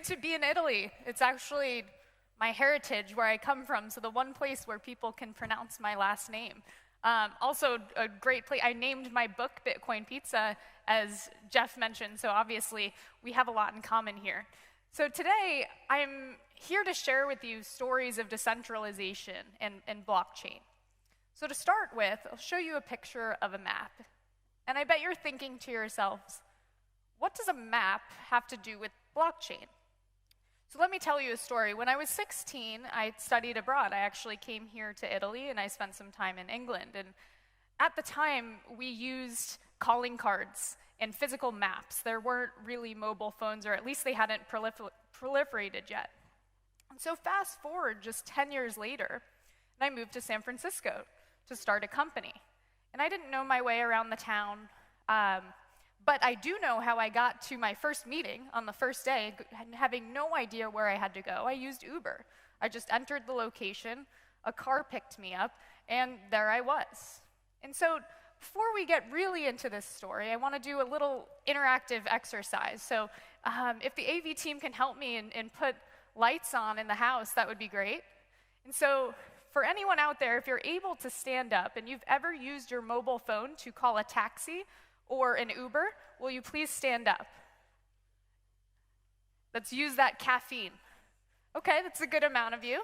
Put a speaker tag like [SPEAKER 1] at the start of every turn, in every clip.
[SPEAKER 1] to be in Italy. It's actually my heritage, where I come from, so the one place where people can pronounce my last name. Also, a great place. I named my book Bitcoin Pizza, as Jeff mentioned, so obviously we have a lot in common here. So today, I'm here to share with you stories of decentralization and blockchain. So to start with, I'll show you a picture of a map. And I bet you're thinking to yourselves, what does a map have to do with blockchain? So let me tell you a story. When I was 16, I studied abroad. I actually came here to Italy, and I spent some time in England. And at the time, we used calling cards and physical maps. There weren't really mobile phones, or at least they hadn't proliferated yet. And so fast forward just 10 years later, and I moved to San Francisco to start a company. And I didn't know my way around the town, but I do know how I got to my first meeting on the first day, having no idea where I had to go. I used Uber. I just entered the location, a car picked me up, and there I was. And so before we get really into this story, I want to do a little interactive exercise. So if the AV team can help me and put lights on in the house, that would be great. And so for anyone out there, if you're able to stand up and you've ever used your mobile phone to call a taxi or an Uber, will you please stand up? Let's use that caffeine. Okay, that's a good amount of you.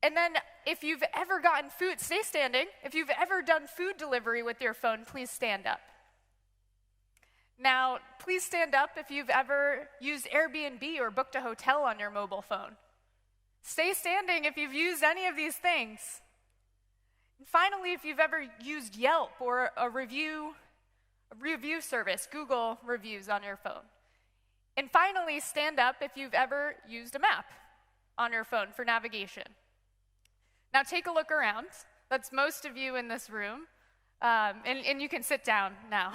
[SPEAKER 1] And then if you've ever gotten food, stay standing. If you've ever done food delivery with your phone, please stand up. Now, please stand up if you've ever used Airbnb or booked a hotel on your mobile phone. Stay standing if you've used any of these things. And finally, if you've ever used Yelp or a review service, Google reviews on your phone. And finally, stand up if you've ever used a map on your phone for navigation. Now take a look around. That's most of you in this room. And you can sit down now.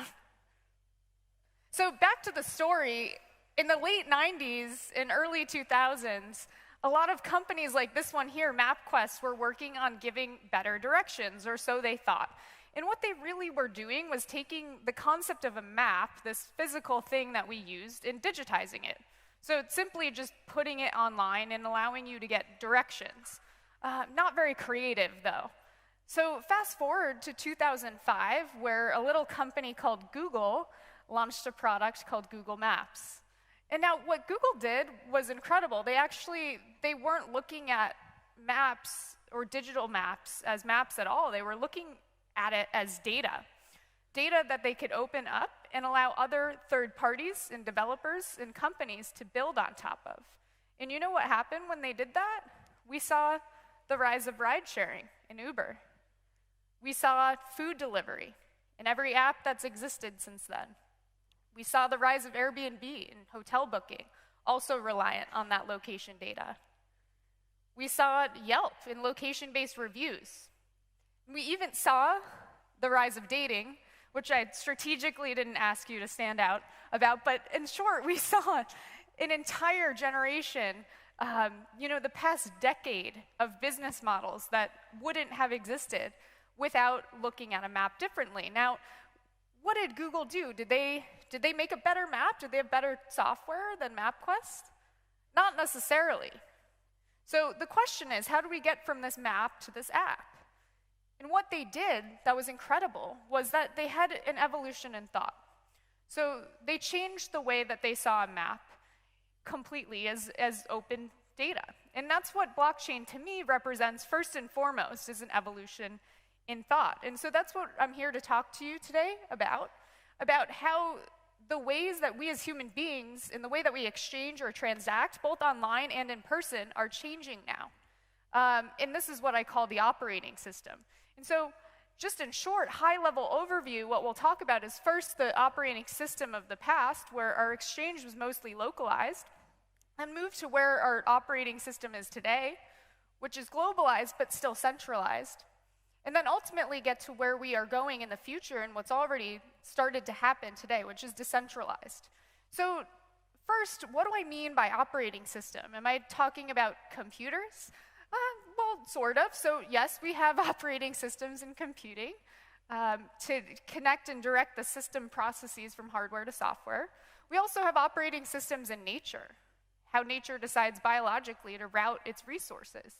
[SPEAKER 1] So back to the story. In the late 90s and early 2000s, a lot of companies like this one here, MapQuest, were working on giving better directions, or so they thought. And what they really were doing was taking the concept of a map, this physical thing that we used, and digitizing it. So it's simply just putting it online and allowing you to get directions. Not very creative, though. So fast forward to 2005, where a little company called Google launched a product called Google Maps. And now what Google did was incredible. They weren't looking at maps or digital maps as maps at all. They were looking at it as data that they could open up and allow other third parties and developers and companies to build on top of. And you know what happened when they did that? We saw the rise of ride sharing in Uber. We saw food delivery in every app that's existed since then. We saw the rise of Airbnb and hotel booking, also reliant on that location data. We saw Yelp in location-based reviews. We even saw the rise of dating, which I strategically didn't ask you to stand out about, but in short, we saw an entire generation, the past decade of business models that wouldn't have existed without looking at a map differently. Now, what did Google do? Did they make a better map? Did they have better software than MapQuest? Not necessarily. So the question is, how do we get from this map to this app? And what they did that was incredible was that they had an evolution in thought. So they changed the way that they saw a map completely as open data. And that's what blockchain, to me, represents first and foremost, is an evolution in thought. And so that's what I'm here to talk to you today about how the ways that we as human beings and the way that we exchange or transact, both online and in person, are changing now. And this is what I call the operating system. And so just in short, high-level overview, what we'll talk about is first the operating system of the past, where our exchange was mostly localized, and move to where our operating system is today, which is globalized but still centralized. And then ultimately get to where we are going in the future and what's already started to happen today, which is decentralized. So first, what do I mean by operating system? Am I talking about computers? Well, sort of. So yes, we have operating systems in computing to connect and direct the system processes from hardware to software. We also have operating systems in nature, how nature decides biologically to route its resources.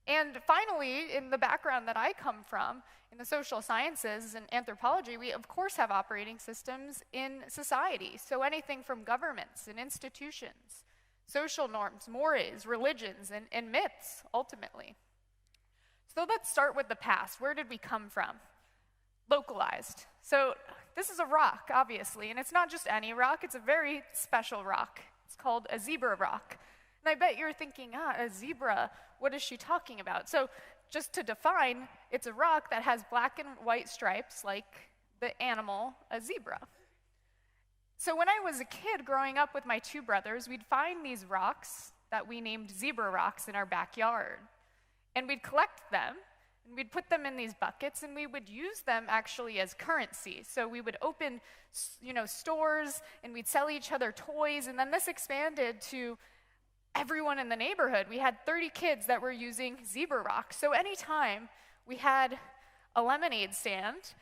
[SPEAKER 1] And finally, in the background that I come from, in the social sciences and anthropology, we of course have operating systems in society. So anything from governments and institutions, social norms, mores, religions, and myths, ultimately. So let's start with the past. Where did we come from? Localized. So this is a rock, obviously, and it's not just any rock, it's a very special rock. It's called a zebra rock. And I bet you're thinking, a zebra, what is she talking about? So just to define, it's a rock that has black and white stripes like the animal, a zebra. So when I was a kid growing up with my two brothers, we'd find these rocks that we named zebra rocks in our backyard. And we'd collect them, and we'd put them in these buckets, and we would use them actually as currency. So we would open, stores, and we'd sell each other toys, and then this expanded to everyone in the neighborhood. We had 30 kids that were using zebra rocks. So anytime we had a lemonade stand,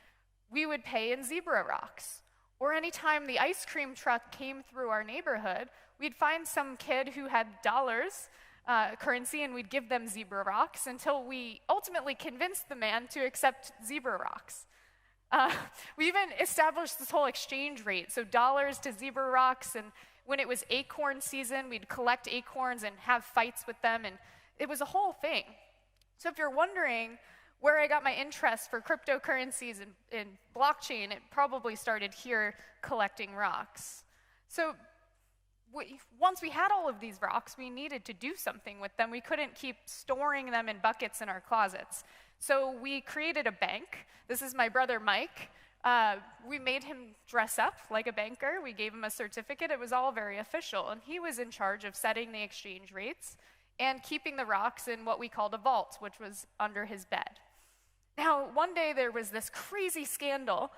[SPEAKER 1] we would pay in zebra rocks. Or anytime the ice cream truck came through our neighborhood, we'd find some kid who had dollars, currency, and we'd give them zebra rocks until we ultimately convinced the man to accept zebra rocks. We even established this whole exchange rate, so dollars to zebra rocks, and when it was acorn season, we'd collect acorns and have fights with them, and it was a whole thing. So if you're wondering where I got my interest for cryptocurrencies and blockchain, it probably started here collecting rocks. So once we had all of these rocks, we needed to do something with them. We couldn't keep storing them in buckets in our closets. So we created a bank. This is my brother Mike. We made him dress up like a banker. We gave him a certificate. It was all very official. And he was in charge of setting the exchange rates and keeping the rocks in what we called a vault, which was under his bed. Now, one day there was this crazy scandal,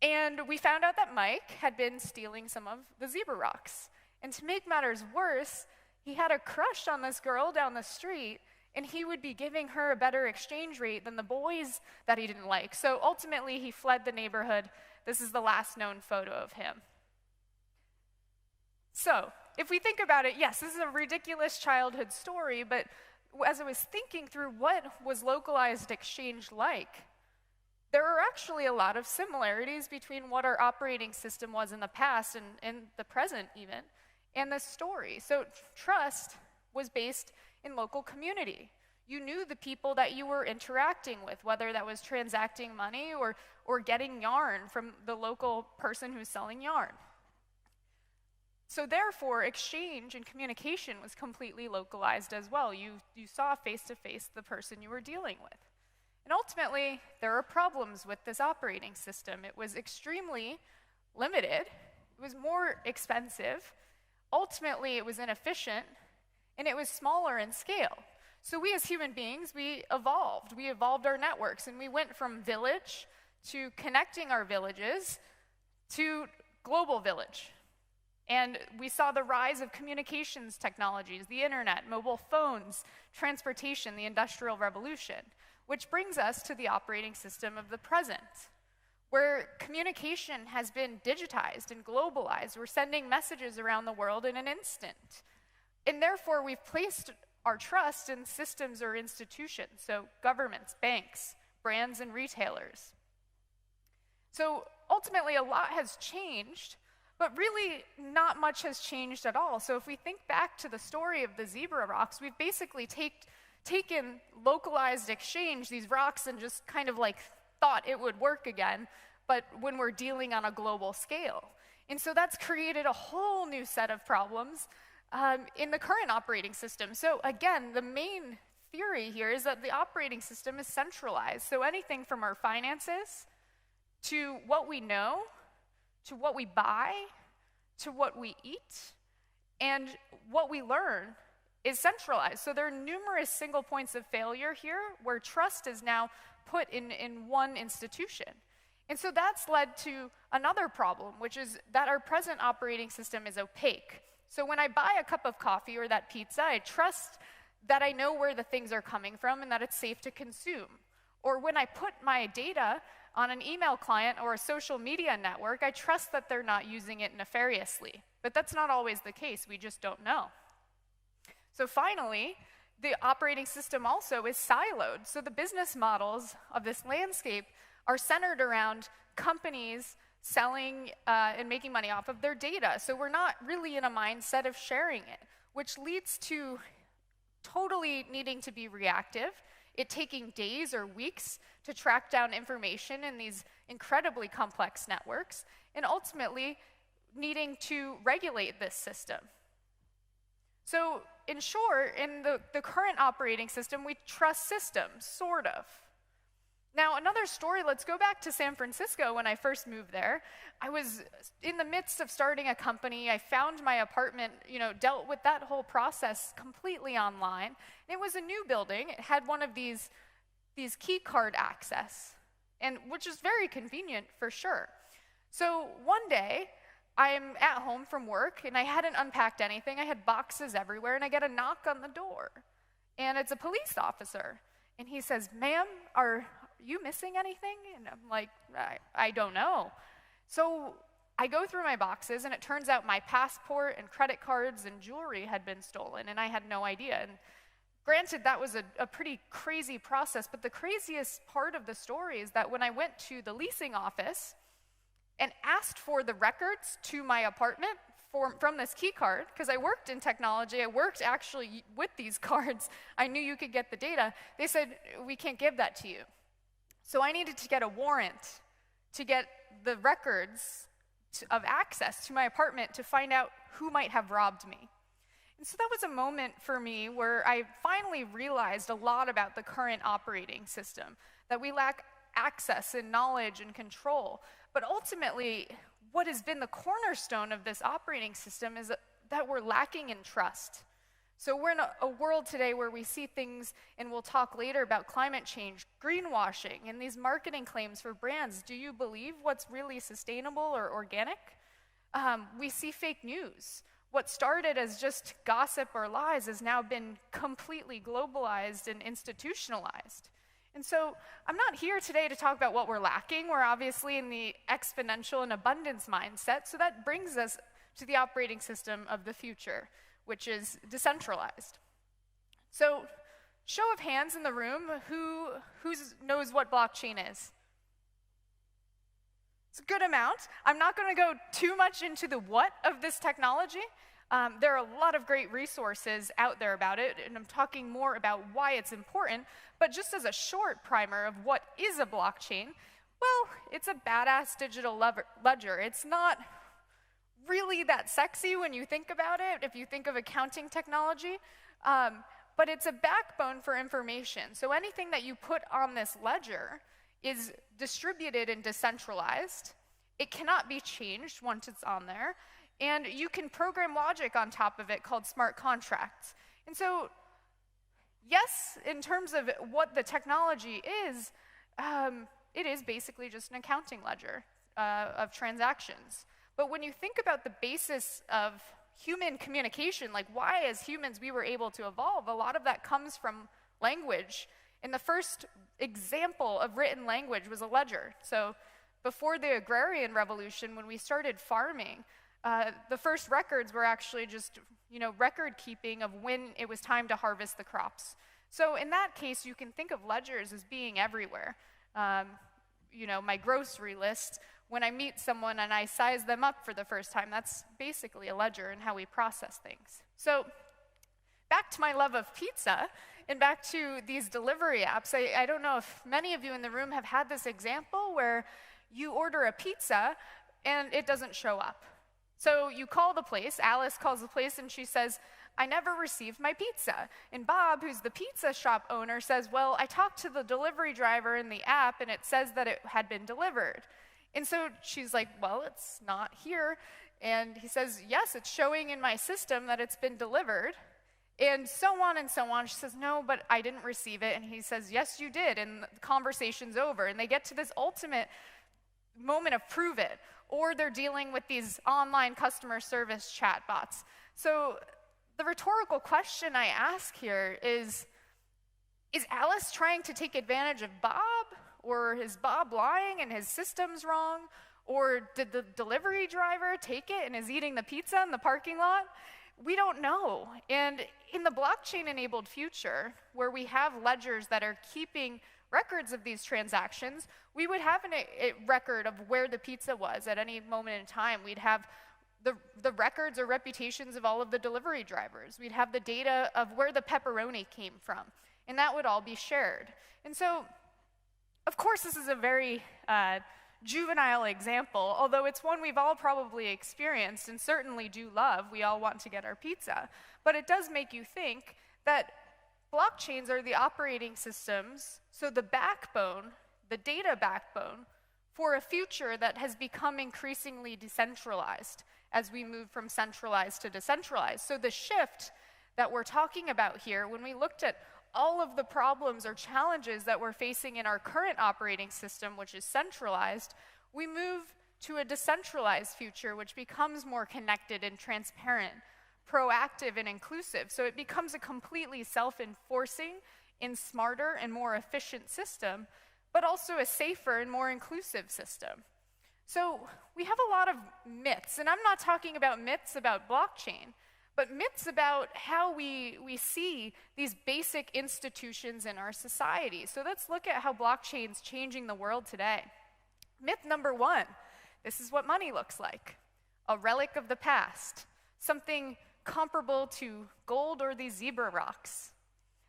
[SPEAKER 1] and we found out that Mike had been stealing some of the zebra rocks. And to make matters worse, he had a crush on this girl down the street, and he would be giving her a better exchange rate than the boys that he didn't like. So ultimately, he fled the neighborhood. This is the last known photo of him. So if we think about it, yes, this is a ridiculous childhood story, but as I was thinking through what was localized exchange like, there are actually a lot of similarities between what our operating system was in the past and the present even, and this story. So trust was based in local community. You knew the people that you were interacting with, whether that was transacting money or getting yarn from the local person who's selling yarn. So therefore, exchange and communication was completely localized as well. You saw face-to-face the person you were dealing with. And ultimately, there are problems with this operating system. It was extremely limited. It was more expensive. Ultimately, it was inefficient, and it was smaller in scale. So we as human beings, we evolved. We evolved our networks, and we went from village to connecting our villages to global village. And we saw the rise of communications technologies, the internet, mobile phones, transportation, the Industrial Revolution, which brings us to the operating system of the present, where communication has been digitized and globalized. We're sending messages around the world in an instant. And therefore, we've placed our trust in systems or institutions, so governments, banks, brands, and retailers. So ultimately, a lot has changed, but really not much has changed at all. So if we think back to the story of the zebra rocks, we've basically taken localized exchange, these rocks, and just kind of like thought it would work again, but when we're dealing on a global scale. And so that's created a whole new set of problems in the current operating system. So again, the main theory here is that the operating system is centralized. So anything from our finances to what we know, to what we buy, to what we eat, and what we learn is centralized. So there are numerous single points of failure here where trust is now put in one institution. And so that's led to another problem, which is that our present operating system is opaque. So when I buy a cup of coffee or that pizza, I trust that I know where the things are coming from and that it's safe to consume. Or when I put my data on an email client or a social media network, I trust that they're not using it nefariously. But that's not always the case. We just don't know. So finally, the operating system also is siloed. So the business models of this landscape are centered around companies selling and making money off of their data. So we're not really in a mindset of sharing it, which leads to totally needing to be reactive, it taking days or weeks to track down information in these incredibly complex networks, and ultimately needing to regulate this system. So in short, in the current operating system, we trust systems, sort of. Now, another story, let's go back to San Francisco when I first moved there. I was in the midst of starting a company. I found my apartment, dealt with that whole process completely online. It was a new building. It had one of these key card access, and which is very convenient for sure. So one day, I'm at home from work, and I hadn't unpacked anything. I had boxes everywhere, and I get a knock on the door. And it's a police officer. And he says, "Ma'am, are you missing anything?" And I'm like, I don't know. So I go through my boxes, and it turns out my passport and credit cards and jewelry had been stolen, and I had no idea. And granted, that was a pretty crazy process, but the craziest part of the story is that when I went to the leasing office and asked for the records to my apartment from this key card, because I worked in technology, I worked actually with these cards, I knew you could get the data, they said, "We can't give that to you." So I needed to get a warrant to get the records of access to my apartment to find out who might have robbed me. And so that was a moment for me where I finally realized a lot about the current operating system, that we lack access and knowledge and control. But ultimately, what has been the cornerstone of this operating system is that we're lacking in trust. So we're in a world today where we see things, and we'll talk later about climate change, greenwashing, and these marketing claims for brands. Do you believe what's really sustainable or organic? We see fake news. What started as just gossip or lies has now been completely globalized and institutionalized. And so I'm not here today to talk about what we're lacking. We're obviously in the exponential and abundance mindset, so that brings us to the operating system of the future, which is decentralized. So, show of hands in the room, who knows what blockchain is? It's a good amount. I'm not going to go too much into the what of this technology. There are a lot of great resources out there about it, and I'm talking more about why it's important. But just as a short primer of what is a blockchain, well, it's a badass digital ledger. It's not really that sexy when you think about it, if you think of accounting technology, but it's a backbone for information. So anything that you put on this ledger is distributed and decentralized. It cannot be changed once it's on there, and you can program logic on top of it called smart contracts. And so, yes, in terms of what the technology is, it is basically just an accounting ledger of transactions. But when you think about the basis of human communication, like why as humans we were able to evolve, a lot of that comes from language. And the first example of written language was a ledger. So before the agrarian revolution, when we started farming, the first records were actually just, record keeping of when it was time to harvest the crops. So in that case, you can think of ledgers as being everywhere. My grocery list, when I meet someone and I size them up for the first time, that's basically a ledger in how we process things. So back to my love of pizza and back to these delivery apps, I don't know if many of you in the room have had this example where you order a pizza and it doesn't show up. So you call the place, Alice calls the place, and she says, "I never received my pizza." And Bob, who's the pizza shop owner, says, "Well, I talked to the delivery driver in the app, and it says that it had been delivered." And so she's like, "Well, it's not here." And he says, "Yes, it's showing in my system that it's been delivered." And so on and so on. She says, "No, but I didn't receive it." And he says, "Yes, you did." And the conversation's over. And they get to this ultimate moment of prove it. Or they're dealing with these online customer service chatbots. So the rhetorical question I ask here is Alice trying to take advantage of Bob, Or is Bob lying and his system's wrong? Or did the delivery driver take it and is eating the pizza in the parking lot? We don't know. And in the blockchain-enabled future, where we have ledgers that are keeping records of these transactions, we would have a record of where the pizza was at any moment in time. We'd have the records or reputations of all of the delivery drivers. We'd have the data of where the pepperoni came from. And that would all be shared. And so, of course, this is a very juvenile example, although it's one we've all probably experienced and certainly do love. We all want to get our pizza. But it does make you think that blockchains are the operating systems, so the backbone, the data backbone, for a future that has become increasingly decentralized as we move from centralized to decentralized. So the shift that we're talking about here, when we looked at all of the problems or challenges that we're facing in our current operating system, which is centralized, we move to a decentralized future, which becomes more connected and transparent, proactive and inclusive. So it becomes a completely self-enforcing and smarter and more efficient system, but also a safer and more inclusive system. So we have a lot of myths, and I'm not talking about myths about blockchain, but myths about how we see these basic institutions in our society. So let's look at how blockchain's changing the world today. Myth number one, this is what money looks like. A relic of the past, something comparable to gold or these zebra rocks.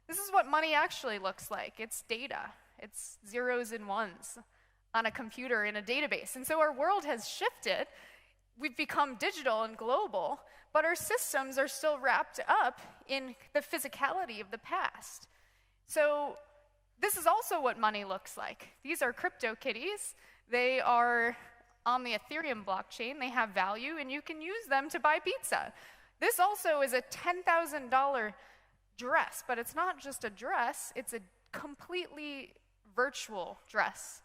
[SPEAKER 1] This is what money actually looks like. It's data. It's zeros and ones on a computer in a database. And so our world has shifted. We've become digital and global, but our systems are still wrapped up in the physicality of the past. So this is also what money looks like. These are crypto kitties. They are on the Ethereum blockchain. They have value, and you can use them to buy pizza. This also is a $10,000 dress, but it's not just a dress. It's a completely virtual dress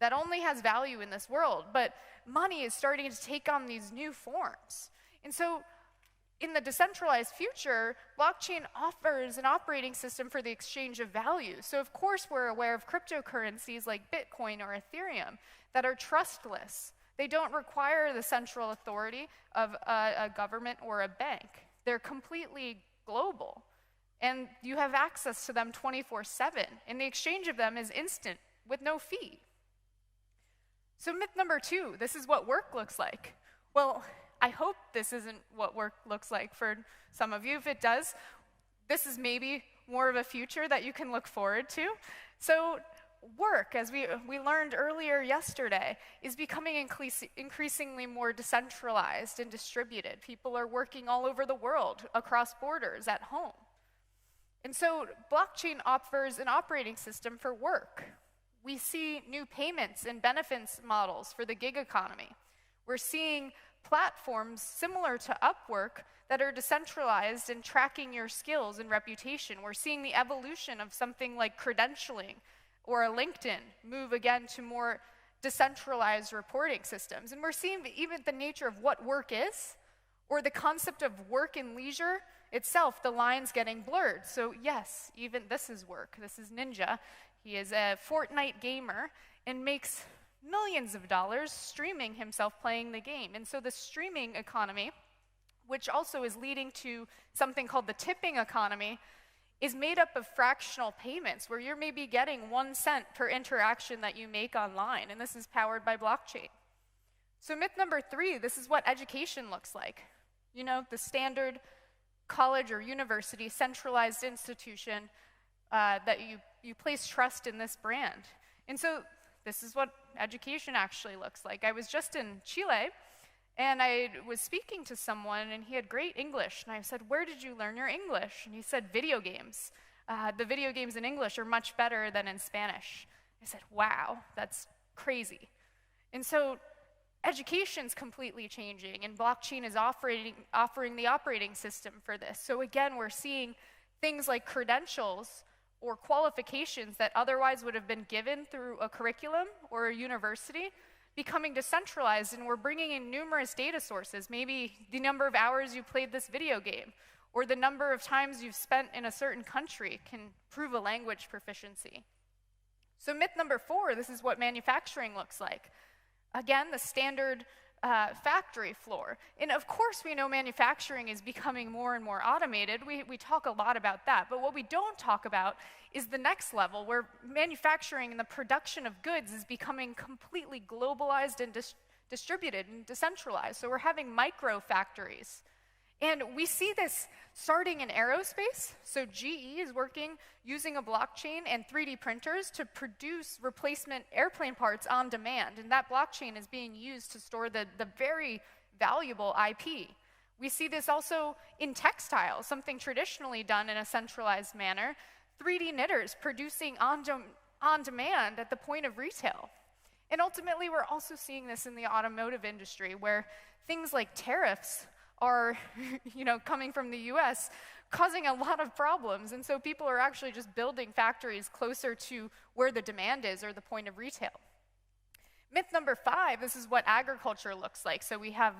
[SPEAKER 1] that only has value in this world. But money is starting to take on these new forms. And so in the decentralized future, blockchain offers an operating system for the exchange of value. So of course we're aware of cryptocurrencies like Bitcoin or Ethereum that are trustless. They don't require the central authority of a government or a bank. They're completely global. And you have access to them 24/7. And the exchange of them is instant with no fee. So myth number two, this is what work looks like. Well, I hope this isn't what work looks like for some of you. If it does, this is maybe more of a future that you can look forward to. So work, as we learned earlier yesterday, is becoming increasingly more decentralized and distributed. People are working all over the world, across borders, at home. And so blockchain offers an operating system for work. We see new payments and benefits models for the gig economy. We're seeing platforms similar to Upwork that are decentralized and tracking your skills and reputation. We're seeing the evolution of something like credentialing or a LinkedIn move again to more decentralized reporting systems. And we're seeing even the nature of what work is, or the concept of work and leisure itself, the lines getting blurred. So yes, even this is work. This is Ninja. He is a Fortnite gamer and makes millions of dollars streaming himself playing the game. And so the streaming economy, which also is leading to something called the tipping economy, is made up of fractional payments where you're maybe getting 1 cent per interaction that you make online, and this is powered by blockchain. So myth number three, this is what education looks like. You know, the standard college or university centralized institution that you place trust in this brand. And so this is what education actually looks like. I was just in Chile, and I was speaking to someone, and he had great English. And I said, "Where did you learn your English?" And he said, "Video games. The video games in English are much better than in Spanish." I said, "Wow, that's crazy." And so education's completely changing, and blockchain is offering the operating system for this. So again, we're seeing things like credentials or qualifications that otherwise would have been given through a curriculum or a university becoming decentralized, and we're bringing in numerous data sources, maybe the number of hours you played this video game, or the number of times you've spent in a certain country can prove a language proficiency. So myth number 4, this is what manufacturing looks like. Again, the standard factory floor. And of course, we know manufacturing is becoming more and more automated. We talk a lot about that. But what we don't talk about is the next level, where manufacturing and the production of goods is becoming completely globalized and distributed and decentralized. So we're having micro factories. And we see this starting in aerospace. So GE is working using a blockchain and 3D printers to produce replacement airplane parts on demand. And that blockchain is being used to store the very valuable IP. We see this also in textiles, something traditionally done in a centralized manner. 3D knitters producing on demand at the point of retail. And ultimately, we're also seeing this in the automotive industry, where things like tariffs are, coming from the US, causing a lot of problems. And so people are actually just building factories closer to where the demand is or the point of retail. Myth number 5, this is what agriculture looks like. So we have,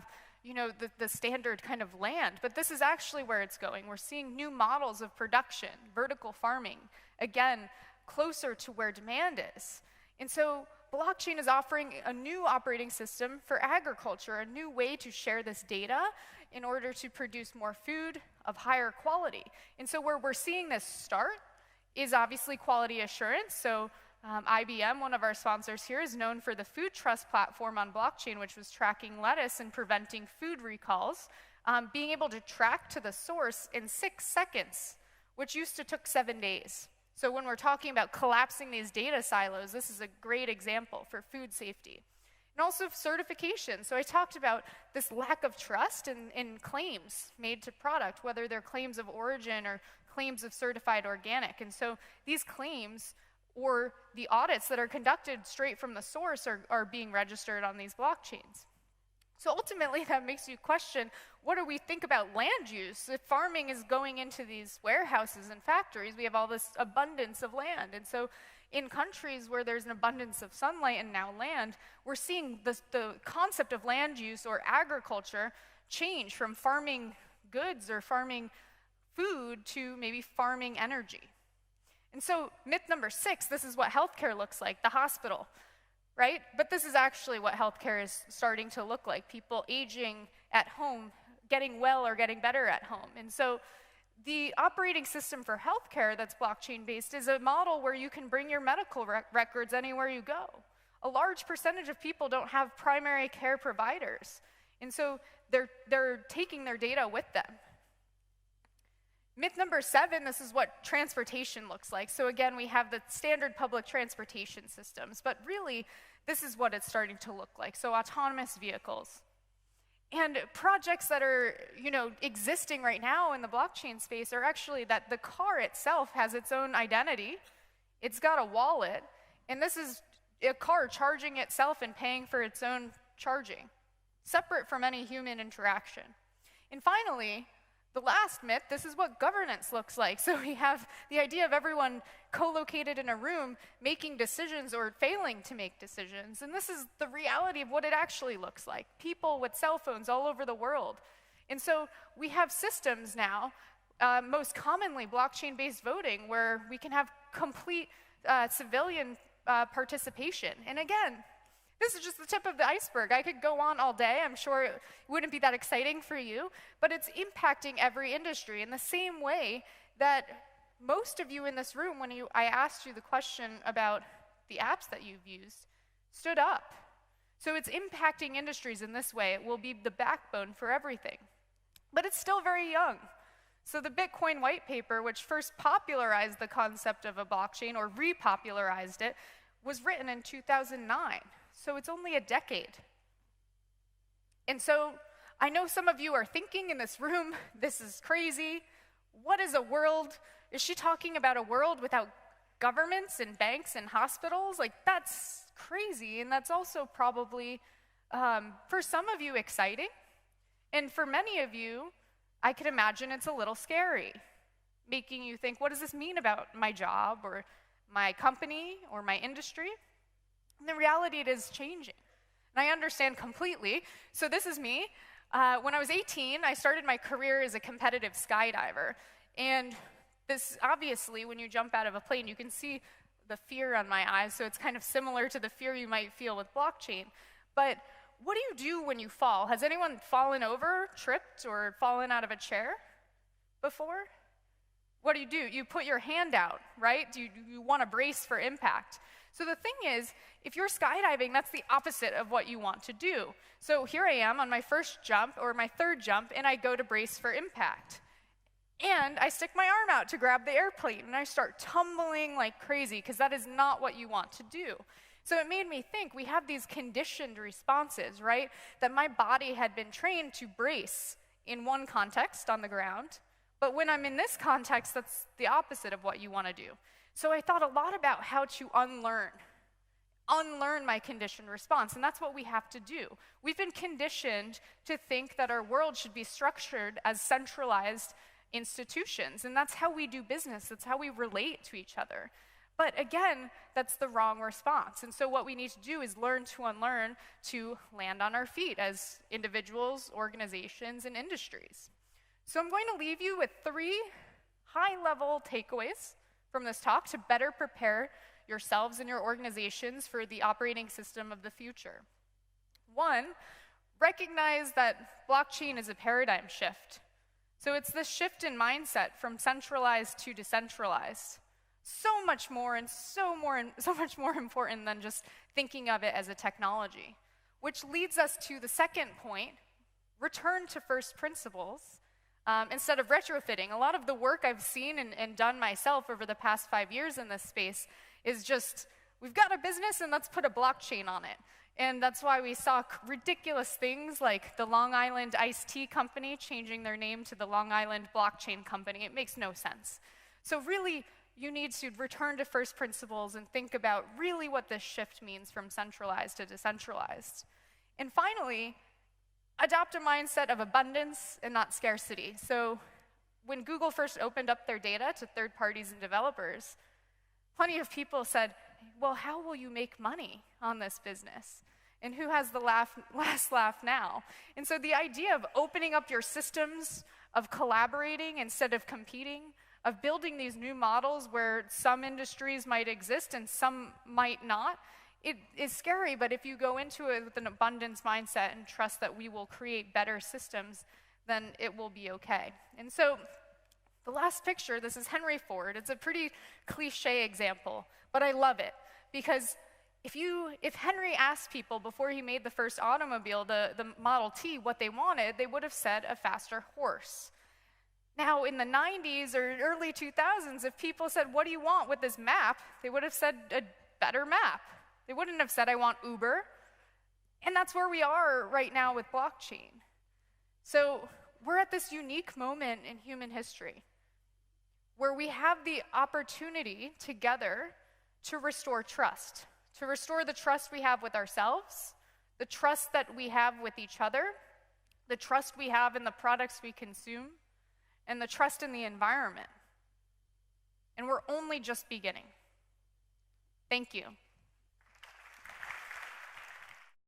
[SPEAKER 1] the standard kind of land, but this is actually where it's going. We're seeing new models of production, vertical farming, again, closer to where demand is. And so blockchain is offering a new operating system for agriculture, a new way to share this data in order to produce more food of higher quality. And so where we're seeing this start is obviously quality assurance. So IBM, one of our sponsors here, is known for the food trust platform on blockchain, which was tracking lettuce and preventing food recalls, being able to track to the source in 6 seconds, which used to took 7 days. So when we're talking about collapsing these data silos, this is a great example for food safety. And also certification. So I talked about this lack of trust in claims made to product, whether they're claims of origin or claims of certified organic. And so these claims or the audits that are conducted straight from the source are being registered on these blockchains. So ultimately, that makes you question, what do we think about land use? If farming is going into these warehouses and factories, we have all this abundance of land. And so in countries where there's an abundance of sunlight and now land, we're seeing the concept of land use or agriculture change from farming goods or farming food to maybe farming energy. And so myth number 6, this is what healthcare looks like, the hospital. Right? But this is actually what healthcare is starting to look like. People aging at home, getting well or getting better at home. And so the operating system for healthcare that's blockchain-based is a model where you can bring your medical records anywhere you go. A large percentage of people don't have primary care providers. And so they're taking their data with them. Myth number 7, this is what transportation looks like. So again, we have the standard public transportation systems, but really, this is what it's starting to look like. So autonomous vehicles. And projects that are, existing right now in the blockchain space are actually that the car itself has its own identity. It's got a wallet, and this is a car charging itself and paying for its own charging, separate from any human interaction. And finally, the last myth, this is what governance looks like. So we have the idea of everyone co-located in a room making decisions or failing to make decisions. And this is the reality of what it actually looks like. People with cell phones all over the world. And so we have systems now, most commonly blockchain-based voting, where we can have complete civilian participation. And again, this is just the tip of the iceberg. I could go on all day. I'm sure it wouldn't be that exciting for you, but it's impacting every industry in the same way that most of you in this room, when I asked you the question about the apps that you've used, stood up. So it's impacting industries in this way. It will be the backbone for everything. But it's still very young. So the Bitcoin white paper, which first popularized the concept of a blockchain or repopularized it, was written in 2009. So it's only a decade. And so I know some of you are thinking in this room, this is crazy. What is a world? Is she talking about a world without governments and banks and hospitals? Like, that's crazy. And that's also probably, for some of you, exciting. And for many of you, I could imagine it's a little scary, making you think, what does this mean about my job or my company or my industry? And the reality, it is changing. And I understand completely. So this is me. When I was 18, I started my career as a competitive skydiver. And this, obviously, when you jump out of a plane, you can see the fear on my eyes, so it's kind of similar to the fear you might feel with blockchain. But what do you do when you fall? Has anyone fallen over, tripped, or fallen out of a chair before? What do? You put your hand out, right? You want to brace for impact. So the thing is, if you're skydiving, that's the opposite of what you want to do. So here I am on my first jump, or my third jump, and I go to brace for impact. And I stick my arm out to grab the airplane, and I start tumbling like crazy, because that is not what you want to do. So it made me think, we have these conditioned responses, right? That my body had been trained to brace in one context on the ground, but when I'm in this context, that's the opposite of what you want to do. So I thought a lot about how to unlearn my conditioned response, and that's what we have to do. We've been conditioned to think that our world should be structured as centralized institutions, and that's how we do business, that's how we relate to each other. But again, that's the wrong response. And so what we need to do is learn to unlearn, to land on our feet as individuals, organizations, and industries. So I'm going to leave you with 3 high-level takeaways from this talk to better prepare yourselves and your organizations for the operating system of the future. 1, recognize that blockchain is a paradigm shift. So it's this shift in mindset from centralized to decentralized. So much more and so much more important than just thinking of it as a technology. Which leads us to the second point, return to first principles instead of retrofitting. A lot of the work I've seen and done myself over the past 5 years in this space is just, we've got a business and let's put a blockchain on it. And that's why we saw ridiculous things like the Long Island iced tea company changing their name to the Long Island Blockchain Company. It makes no sense. So really, you need to return to first principles and think about really what this shift means from centralized to decentralized. And finally, adopt a mindset of abundance and not scarcity. So when Google first opened up their data to third parties and developers, plenty of people said, well, how will you make money on this business? And who has the last laugh now? And so the idea of opening up your systems, of collaborating instead of competing, of building these new models where some industries might exist and some might not, it is scary, but if you go into it with an abundance mindset and trust that we will create better systems, then it will be okay. And so the last picture, this is Henry Ford. It's a pretty cliche example, but I love it because if Henry asked people before he made the first automobile, the Model T, what they wanted, they would have said a faster horse. Now, in the 90s or early 2000s, if people said, what do you want with this map? They would have said a better map. They wouldn't have said, I want Uber. And that's where we are right now with blockchain. So we're at this unique moment in human history where we have the opportunity together to restore trust, to restore the trust we have with ourselves, the trust that we have with each other, the trust we have in the products we consume, and the trust in the environment. And we're only just beginning. Thank you.